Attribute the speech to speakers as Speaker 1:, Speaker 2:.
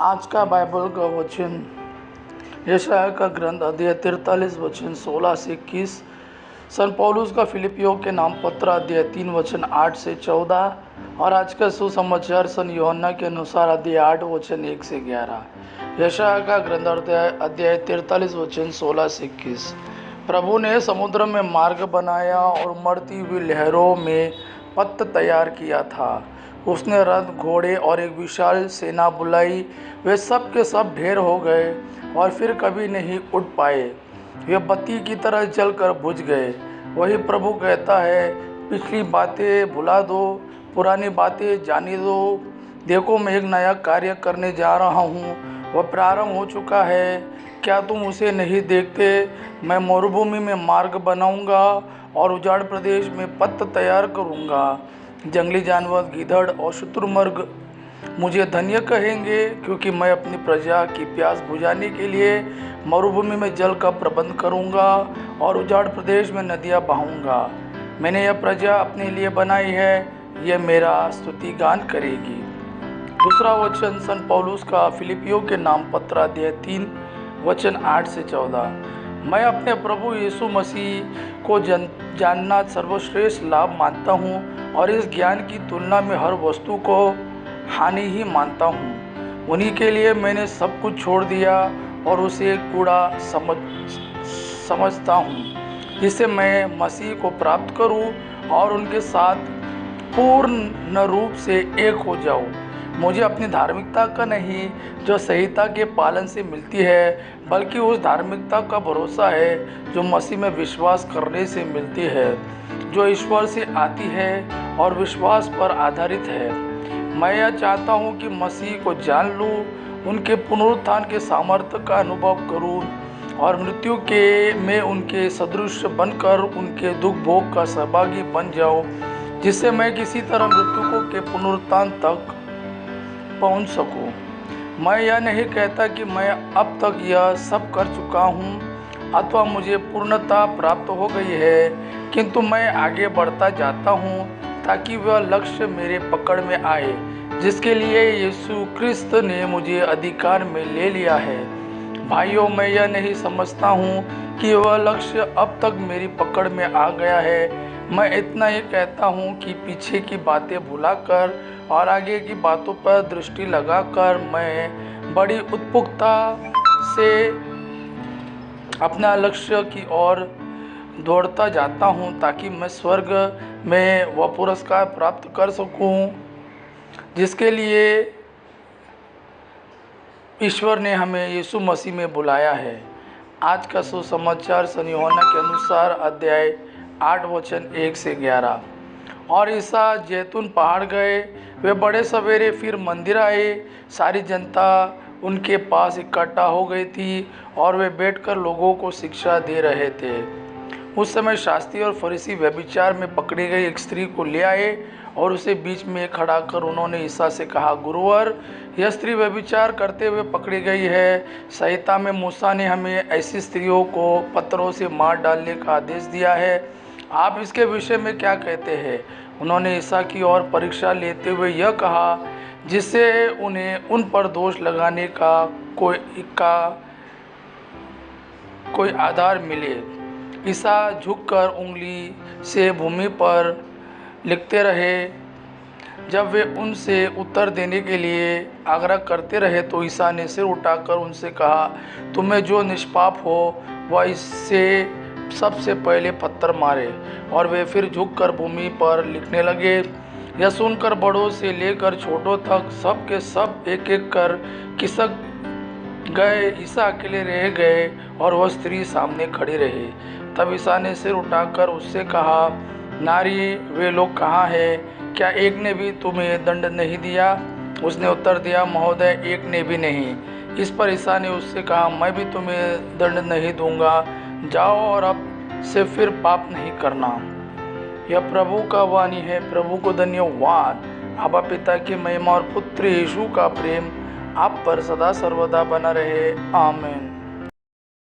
Speaker 1: आज का बाइबल का वचन यशायाह का ग्रंथ अध्याय 43 वचन 16 से 21, सन पौलुस का फिलिपियों के नाम पत्र अध्याय 3 वचन 8 से 14 और आज का सुसमाचार सन यूहन्ना के अनुसार अध्याय 8 वचन 1 से 11। यशायाह का ग्रंथ अध्याय 43 वचन 16 से 21। प्रभु ने समुद्र में मार्ग बनाया और मरती हुई लहरों में पथ तैयार किया था। उसने रथ, घोड़े और एक विशाल सेना बुलाई। वे सब के सब ढेर हो गए और फिर कभी नहीं उठ पाए। वे बत्ती की तरह जलकर बुझ गए। वही प्रभु कहता है, पिछली बातें भुला दो, पुरानी बातें जाने दो। देखो, मैं एक नया कार्य करने जा रहा हूँ, वह प्रारंभ हो चुका है। क्या तुम उसे नहीं देखते? मैं मरुभूमि में मार्ग बनाऊंगा और उजाड़ प्रदेश में पथ तैयार करूंगा। जंगली जानवर, गीदड़ और शुतुरमुर्ग मुझे धन्य कहेंगे, क्योंकि मैं अपनी प्रजा की प्यास बुझाने के लिए मरुभूमि में जल का प्रबंध करूंगा और उजाड़ प्रदेश में नदियां बहाऊंगा। मैंने यह प्रजा अपने लिए बनाई है, यह मेरा स्तुति गान करेगी। दूसरा वचन सन पौलुस का फिलिपियों के नाम पत्र अध्याय 3 वचन 8 से 14। मैं अपने प्रभु यीशु मसीह को जानना सर्वश्रेष्ठ लाभ मानता हूँ और इस ज्ञान की तुलना में हर वस्तु को हानि ही मानता हूँ। उन्हीं के लिए मैंने सब कुछ छोड़ दिया और उसे कूड़ा समझता हूँ, जिससे मैं मसीह को प्राप्त करूँ और उनके साथ पूर्ण रूप से एक हो जाऊँ। मुझे अपनी धार्मिकता का नहीं, जो संहिता के पालन से मिलती है, बल्कि उस धार्मिकता का भरोसा है जो मसीह में विश्वास करने से मिलती है, जो ईश्वर से आती है और विश्वास पर आधारित है। मैं यह चाहता हूँ कि मसीह को जान लूँ, उनके पुनरुत्थान के सामर्थ्य का अनुभव करूँ और मृत्यु के में उनके सदृश बनकर उनके दुख भोग का सहभागी बन जाऊँ, जिससे मैं किसी तरह मृत्यु के पुनरुत्थान तक पहुंच सकूं। मैं यह नहीं कहता कि मैं अब तक यह सब कर चुका हूं अथवा मुझे पूर्णता प्राप्त हो गई है, किंतु मैं आगे बढ़ता जाता हूं ताकि वह लक्ष्य मेरे पकड़ में आए जिसके लिए यीशु क्रिस्त ने मुझे अधिकार में ले लिया है। भाइयों, मैं यह नहीं समझता हूं कि वह लक्ष्य अब तक मेरी पकड़ में आ गया है। मैं इतना ही कहता हूं कि पीछे की बातें भुलाकर और आगे की बातों पर दृष्टि लगाकर मैं बड़ी उत्सुकता से अपना लक्ष्य की ओर दौड़ता जाता हूं, ताकि मैं स्वर्ग में वह पुरस्कार प्राप्त कर सकूं जिसके लिए ईश्वर ने हमें यीशु मसीह में बुलाया है। आज का सुसमाचार सन यूहन्ना के अनुसार अध्याय 8 वचन 1 से 11। और ईसा जैतून पहाड़ गए। वे बड़े सवेरे फिर मंदिर आए। सारी जनता उनके पास इकट्ठा हो गई थी और वे बैठकर लोगों को शिक्षा दे रहे थे। उस समय शास्त्री और फरीसी व्यभिचार में पकड़ी गई एक स्त्री को ले आए और उसे बीच में खड़ा कर उन्होंने ईसा से कहा, गुरुवर, यह स्त्री व्यभिचार करते हुए पकड़ी गई है। संहिता में मूसा ने हमें ऐसी स्त्रियों को पत्थरों से मार डालने का आदेश दिया है। आप इसके विषय में क्या कहते हैं? उन्होंने ईसा की ओर परीक्षा लेते हुए यह कहा, जिससे उन्हें उन पर दोष लगाने का कोई आधार मिले। ईसा झुककर उंगली से भूमि पर लिखते रहे। जब वे उनसे उत्तर देने के लिए आग्रह करते रहे तो ईसा ने सिर उठाकर उनसे कहा, तुम्हें जो निष्पाप हो वह इससे सबसे पहले पत्थर मारे। और वे फिर झुककर भूमि पर लिखने लगे। यह सुनकर बड़ों से लेकर छोटों तक सब के सब एक एक कर खिसक गए। ईसा अकेले रह गए और वह स्त्री सामने खड़ी रही। तब ईसा ने सिर उठाकर उससे कहा, नारी, वे लोग कहाँ हैं? क्या एक ने भी तुम्हें दंड नहीं दिया? उसने उत्तर दिया, महोदय, एक ने भी नहीं। इस पर ईसा ने उससे कहा, मैं भी तुम्हें दंड नहीं दूंगा। जाओ और अब से फिर पाप नहीं करना। यह प्रभु का वाणी है। प्रभु को धन्यवाद। आबा पिता की महिमा और पुत्र यीशु का प्रेम आप पर सदा सर्वदा बना रहे। आमीन।